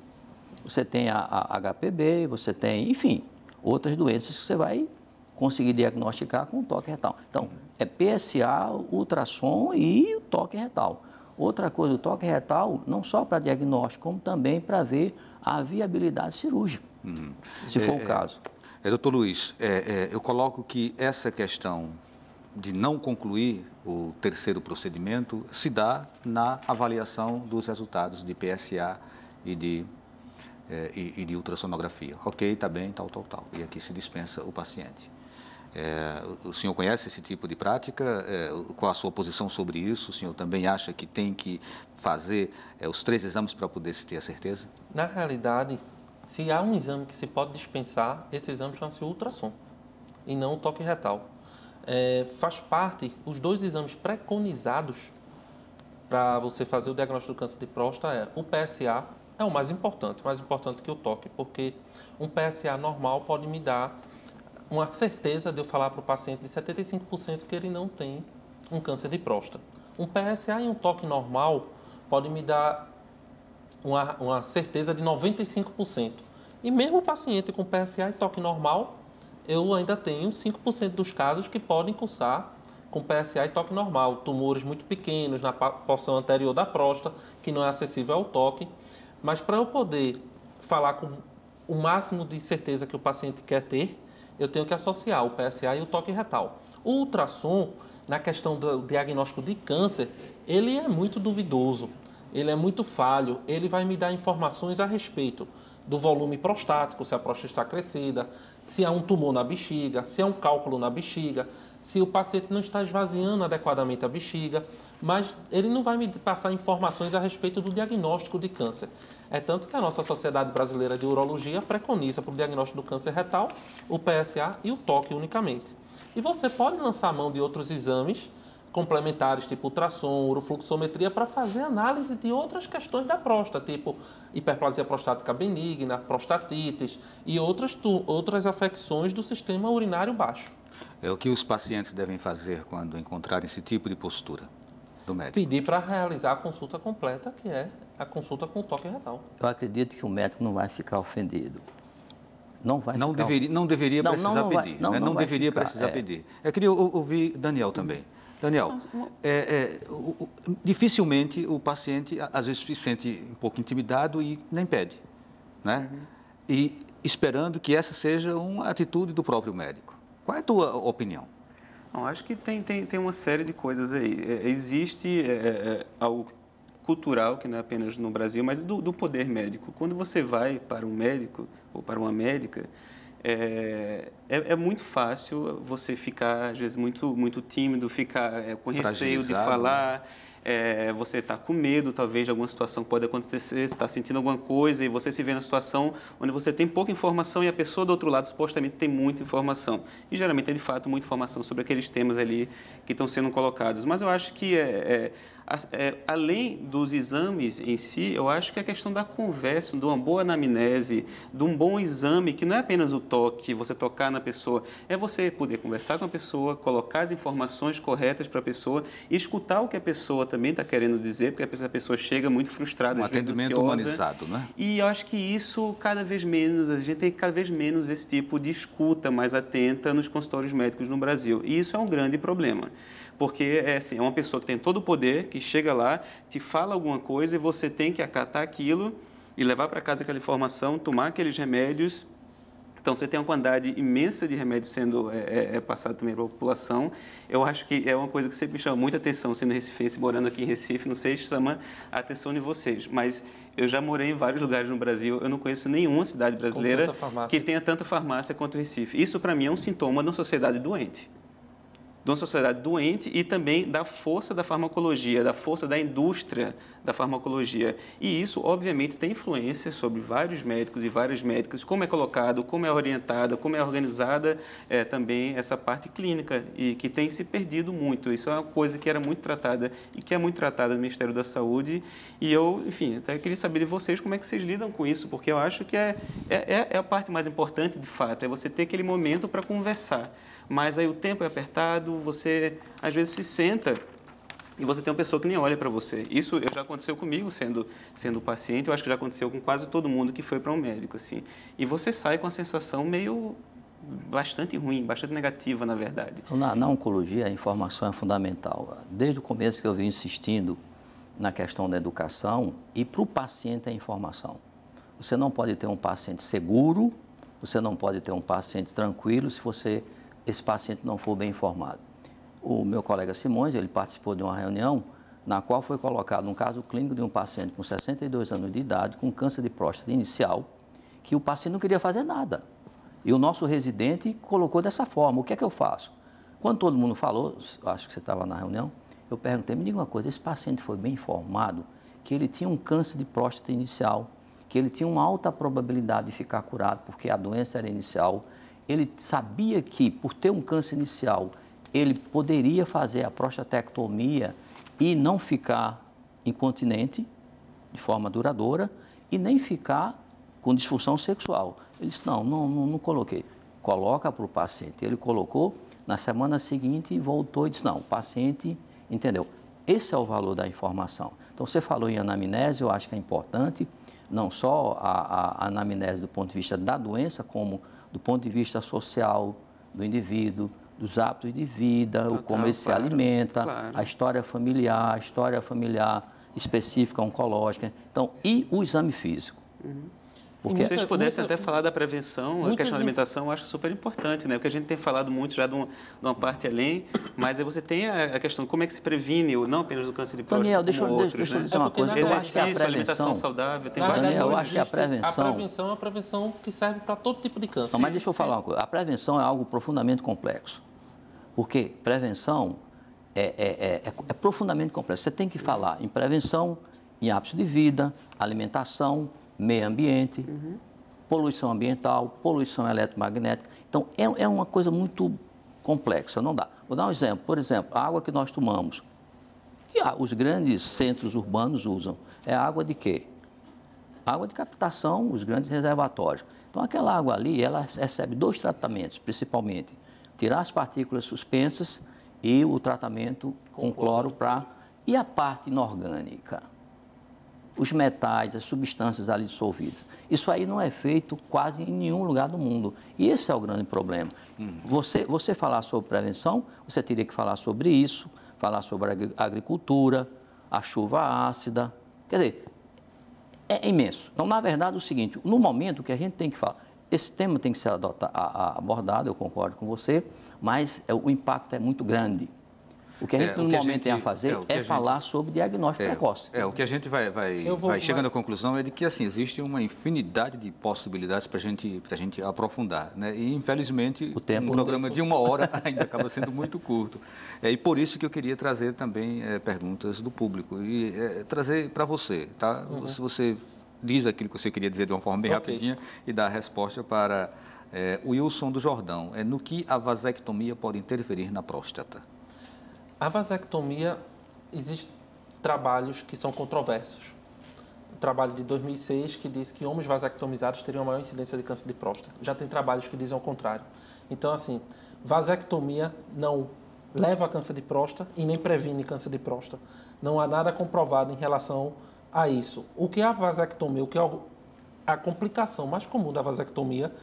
Você tem a HPV, você tem, enfim, outras doenças que você vai conseguir diagnosticar com o toque retal. Então, é PSA, ultrassom e o toque retal. Outra coisa, o toque retal, não só para diagnóstico, como também para ver a viabilidade cirúrgica, se for o caso. Doutor Luiz, eu coloco que essa questão de não concluir o terceiro procedimento se dá na avaliação dos resultados de PSA e de ultrassonografia. Ok, está bem, tal. E aqui se dispensa o paciente. O senhor conhece esse tipo de prática? Qual a sua posição sobre isso? O senhor também acha que tem que fazer os 3 exames para poder se ter a certeza? Na realidade, se há um exame que se pode dispensar, esse exame chama-se ultrassom. e não o toque retal. Faz parte, os 2 exames preconizados para você fazer o diagnóstico do câncer de próstata o PSA é o mais importante que o toque, porque um PSA normal pode me dar uma certeza de eu falar para o paciente de 75% que ele não tem um câncer de próstata. Um PSA e um toque normal pode me dar uma certeza de 95%. E mesmo o paciente com PSA e toque normal, eu ainda tenho 5% dos casos que podem cursar com PSA e toque normal. Tumores muito pequenos na porção anterior da próstata, que não é acessível ao toque. Mas para eu poder falar com o máximo de certeza que o paciente quer ter, eu tenho que associar o PSA e o toque retal. O ultrassom, na questão do diagnóstico de câncer, ele é muito duvidoso, ele é muito falho, ele vai me dar informações a respeito do volume prostático, se a próstata está crescida, se há um tumor na bexiga, se há um cálculo na bexiga, se o paciente não está esvaziando adequadamente a bexiga, mas ele não vai me passar informações a respeito do diagnóstico de câncer. É tanto que a nossa Sociedade Brasileira de Urologia preconiza para o diagnóstico do câncer retal o PSA e o toque unicamente. E você pode lançar mão de outros exames complementares, tipo ultrassom, urofluxometria, para fazer análise de outras questões da próstata, tipo hiperplasia prostática benigna, prostatites e outras afecções do sistema urinário baixo. É o que os pacientes devem fazer quando encontrarem esse tipo de postura do médico? Pedir para realizar a consulta completa, que é a consulta com o toque retal. Eu acredito que o médico não vai ficar ofendido. Não deveria precisar pedir. Eu queria ouvir Daniel também. Daniel, dificilmente o paciente, às vezes, se sente um pouco intimidado e nem pede, né? E esperando que essa seja uma atitude do próprio médico. Qual é a tua opinião? Não, acho que tem uma série de coisas aí. Existe algo cultural, que não é apenas no Brasil, mas do poder médico. Quando você vai para um médico ou para uma médica, é muito fácil você ficar, às vezes, muito tímido, ficar com receio de falar. Você está com medo, talvez, de alguma situação que pode acontecer, você está sentindo alguma coisa e você se vê numa situação onde você tem pouca informação e a pessoa do outro lado supostamente tem muita informação. E geralmente é, de fato, muita informação sobre aqueles temas ali que estão sendo colocados. Mas eu acho que além dos exames em si, eu acho que a questão da conversa, de uma boa anamnese, de um bom exame, que não é apenas o toque, você tocar na pessoa, é você poder conversar com a pessoa, colocar as informações corretas para a pessoa e escutar o que a pessoa também está querendo dizer, porque a pessoa chega muito frustrada, às vezes ansiosa. Um atendimento humanizado, né? E eu acho que isso, cada vez menos, a gente tem cada vez menos esse tipo de escuta mais atenta nos consultórios médicos no Brasil. E isso é um grande problema. Porque é uma pessoa que tem todo o poder, que chega lá, te fala alguma coisa e você tem que acatar aquilo e levar para casa aquela informação, tomar aqueles remédios. Então, você tem uma quantidade imensa de remédios sendo passado também para a população. Eu acho que é uma coisa que sempre chama muita atenção, sendo recifense, morando aqui em Recife, não sei se chama a atenção de vocês, mas eu já morei em vários lugares no Brasil, eu não conheço nenhuma cidade brasileira que tenha tanta farmácia quanto o Recife. Isso, para mim, é um sintoma de uma sociedade doente. De uma sociedade doente e também da força da farmacologia, da força da indústria da farmacologia. E isso, obviamente, tem influência sobre vários médicos e várias médicas, como é colocado, como é orientada, como é organizada também essa parte clínica e que tem se perdido muito. Isso é uma coisa que era muito tratada e que é muito tratada no Ministério da Saúde. E eu, enfim, até queria saber de vocês como é que vocês lidam com isso, porque eu acho que é a parte mais importante, de fato, é você ter aquele momento para conversar. Mas aí o tempo é apertado, você às vezes se senta e você tem uma pessoa que nem olha para você. Isso já aconteceu comigo sendo paciente, eu acho que já aconteceu com quase todo mundo que foi para um médico, assim. E você sai com a sensação meio bastante ruim, bastante negativa, na verdade. Na oncologia, a informação é fundamental. Desde o começo que eu vim insistindo na questão da educação e para o paciente a informação. Você não pode ter um paciente seguro, você não pode ter um paciente tranquilo se esse paciente não for bem informado. O meu colega Simões, ele participou de uma reunião na qual foi colocado um caso clínico de um paciente com 62 anos de idade, com câncer de próstata inicial, que o paciente não queria fazer nada. E o nosso residente colocou dessa forma: o que é que eu faço? Quando todo mundo falou, acho que você estava na reunião, eu perguntei, me diga uma coisa, esse paciente foi bem informado que ele tinha um câncer de próstata inicial, que ele tinha uma alta probabilidade de ficar curado porque a doença era inicial, ele sabia que, por ter um câncer inicial, ele poderia fazer a prostatectomia e não ficar incontinente de forma duradoura e nem ficar com disfunção sexual. Ele disse, não coloquei. Coloca para o paciente. Ele colocou, na semana seguinte voltou e disse, não, o paciente entendeu. Esse é o valor da informação. Então, você falou em anamnese, eu acho que é importante, não só a anamnese do ponto de vista da doença, como do ponto de vista social do indivíduo, dos hábitos de vida, como ele se alimenta, a história familiar específica, oncológica. Então, e o exame físico. Porque se vocês pudessem até falar da prevenção, a questão da alimentação, eu acho super importante, né? Porque a gente tem falado muito já de uma parte além, mas aí você tem a questão de como é que se previne, não apenas do câncer de próstata, Daniel, deixa eu dizer uma coisa. Eu acho que a prevenção, alimentação saudável, tem várias Daniel, eu acho que a prevenção é uma prevenção que serve para todo tipo de câncer. Não, mas deixa eu falar uma coisa. A prevenção é algo profundamente complexo. Porque prevenção é profundamente complexo. Você tem que falar em prevenção, em hábitos de vida, alimentação, meio ambiente, poluição ambiental, poluição eletromagnética. Então, é uma coisa muito complexa, não dá. Vou dar um exemplo. Por exemplo, a água que nós tomamos, que os grandes centros urbanos usam, é água de quê? Água de captação, os grandes reservatórios. Então, aquela água ali, ela recebe 2 tratamentos, principalmente. Tirar as partículas suspensas e o tratamento com cloro para... E a parte inorgânica? Os metais, as substâncias ali dissolvidas. Isso aí não é feito quase em nenhum lugar do mundo. E esse é o grande problema. Você falar sobre prevenção, você teria que falar sobre isso, falar sobre a agricultura, a chuva ácida. Quer dizer, é imenso. Então, na verdade, é o seguinte, no momento que a gente tem que falar, esse tema tem que ser abordado, eu concordo com você, mas o impacto é muito grande. O que a gente, no momento, tem a fazer é falar sobre diagnóstico precoce. O que a gente vai chegando à conclusão é de que, assim, existe uma infinidade de possibilidades para a gente aprofundar, né? E, infelizmente, um programa de 1 hora ainda acaba sendo muito curto. E por isso que eu queria trazer também perguntas do público e trazer para você, tá? Se você diz aquilo que você queria dizer de uma forma bem rapidinha e dá a resposta para o Wilson do Jordão. No que a vasectomia pode interferir na próstata? A vasectomia, existem trabalhos que são controversos. O trabalho de 2006 que diz que homens vasectomizados teriam maior incidência de câncer de próstata. Já tem trabalhos que dizem o contrário. Então, assim, vasectomia não leva a câncer de próstata e nem previne câncer de próstata. Não há nada comprovado em relação a isso. O que é a vasectomia, a complicação mais comum da vasectomia,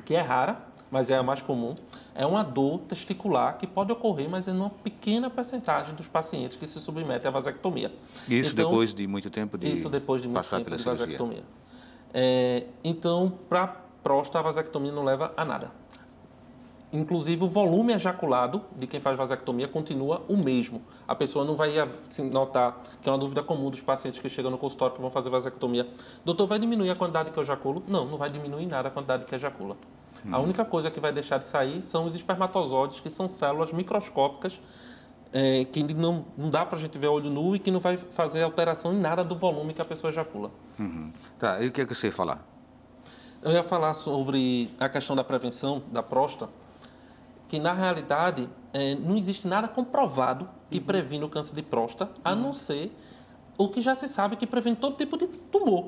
que é rara, mas é a mais comum, é uma dor testicular que pode ocorrer, mas é numa pequena percentagem dos pacientes que se submetem à vasectomia. Isso então, depois de muito tempo de passar pela vasectomia. Então, para a próstata, a vasectomia não leva a nada. Inclusive, o volume ejaculado de quem faz vasectomia continua o mesmo. A pessoa não vai assim, notar, que é uma dúvida comum dos pacientes que chegam no consultório que vão fazer vasectomia. Doutor, vai diminuir a quantidade que eu ejaculo? Não, não vai diminuir nada a quantidade que ejacula. A única coisa que vai deixar de sair são os espermatozoides, que são células microscópicas, que não dá para a gente ver a olho nu e que não vai fazer alteração em nada do volume que a pessoa ejacula. Tá, e o que é que você ia falar? Eu ia falar sobre a questão da prevenção da próstata, que na realidade não existe nada comprovado que previne o câncer de próstata, a não ser o que já se sabe que previne todo tipo de tumor,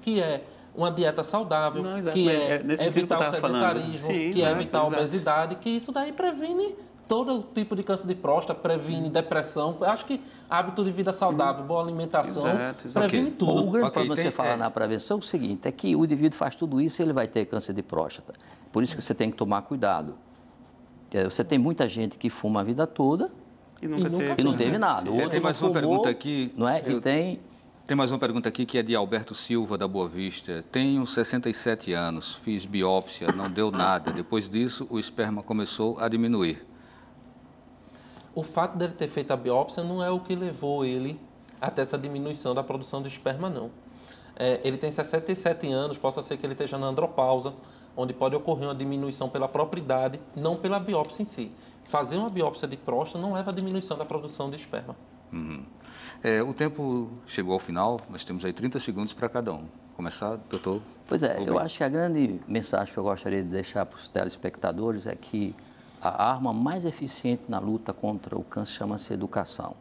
que é uma dieta saudável, que é evitar o sedentarismo, que é evitar a obesidade, que isso daí previne todo tipo de câncer de próstata, previne depressão. Eu acho que hábito de vida saudável, boa alimentação, previne tudo. O grande problema de você falar na prevenção é o seguinte, é que o indivíduo faz tudo isso e ele vai ter câncer de próstata. Por isso que você tem que tomar cuidado. Você tem muita gente que fuma a vida toda e não teve nada. Tem mais uma pergunta aqui. Não é? Tem mais uma pergunta aqui que é de Alberto Silva, da Boa Vista. Tenho 67 anos, fiz biópsia, não deu nada. Depois disso, o esperma começou a diminuir. O fato dele ter feito a biópsia não é o que levou ele até essa diminuição da produção de esperma, não. Ele tem 67 anos, possa ser que ele esteja na andropausa, onde pode ocorrer uma diminuição pela própria idade, não pela biópsia em si. Fazer uma biópsia de próstata não leva à diminuição da produção de esperma. O tempo chegou ao final, nós temos aí 30 segundos para cada um. Começar, doutor Pois é, eu acho que a grande mensagem que eu gostaria de deixar para os telespectadores é que a arma mais eficiente na luta contra o câncer chama-se educação.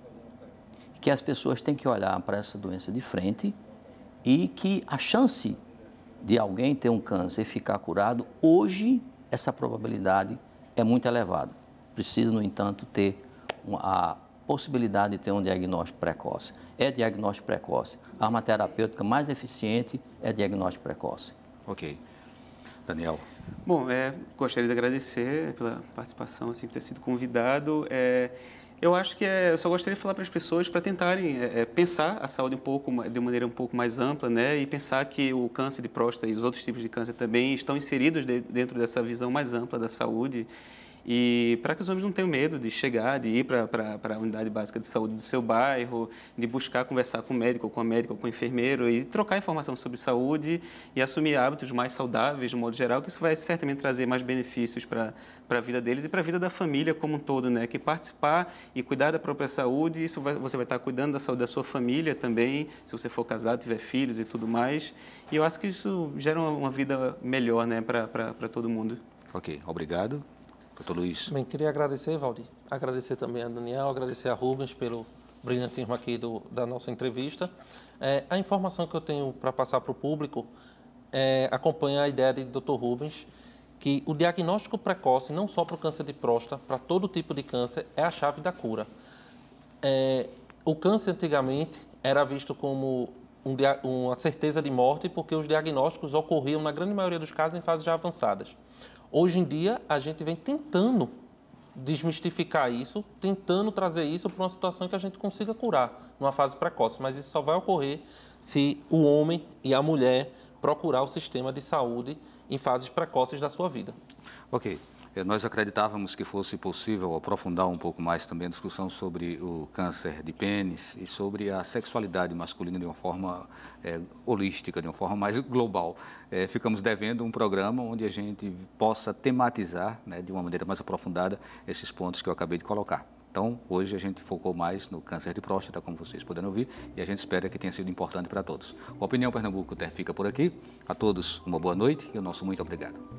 Que as pessoas têm que olhar para essa doença de frente e que a chance de alguém ter um câncer e ficar curado, hoje essa probabilidade é muito elevada. Precisa, no entanto, ter a possibilidade de ter um diagnóstico precoce. É diagnóstico precoce. A arma terapêutica mais eficiente é diagnóstico precoce. Ok. Daniel. Bom, gostaria de agradecer pela participação, assim, por ter sido convidado. Eu acho que eu só gostaria de falar para as pessoas para tentarem pensar a saúde de maneira um pouco mais ampla, né? E pensar que o câncer de próstata e os outros tipos de câncer também estão inseridos dentro dessa visão mais ampla da saúde. E para que os homens não tenham medo de chegar, de ir para a unidade básica de saúde do seu bairro, de buscar conversar com o médico, ou com a médica, ou com o enfermeiro e trocar informação sobre saúde e assumir hábitos mais saudáveis, de modo geral, que isso vai certamente trazer mais benefícios para a vida deles e para a vida da família como um todo, né? Que participar e cuidar da própria saúde, você vai estar cuidando da saúde da sua família também, se você for casado, tiver filhos e tudo mais. E eu acho que isso gera uma vida melhor, né, para todo mundo. Ok, obrigado. Doutor Luiz. Bem, queria agradecer, Valdir, agradecer também a Daniel, agradecer a Rubens pelo brilhantismo aqui da nossa entrevista. A informação que eu tenho para passar para o público acompanha a ideia de Dr. Rubens, que o diagnóstico precoce, não só para o câncer de próstata, para todo tipo de câncer, é a chave da cura. O câncer, antigamente, era visto como uma certeza de morte, porque os diagnósticos ocorriam, na grande maioria dos casos, em fases já avançadas. Hoje em dia, a gente vem tentando desmistificar isso, tentando trazer isso para uma situação que a gente consiga curar numa fase precoce. Mas isso só vai ocorrer se o homem e a mulher procurar o sistema de saúde em fases precoces da sua vida. Ok. Nós acreditávamos que fosse possível aprofundar um pouco mais também a discussão sobre o câncer de pênis e sobre a sexualidade masculina de uma forma holística, de uma forma mais global. Ficamos devendo um programa onde a gente possa tematizar, né, de uma maneira mais aprofundada esses pontos que eu acabei de colocar. Então, hoje a gente focou mais no câncer de próstata, como vocês puderam ouvir, e a gente espera que tenha sido importante para todos. A Opinião Pernambuco fica por aqui. A todos uma boa noite e o nosso muito obrigado.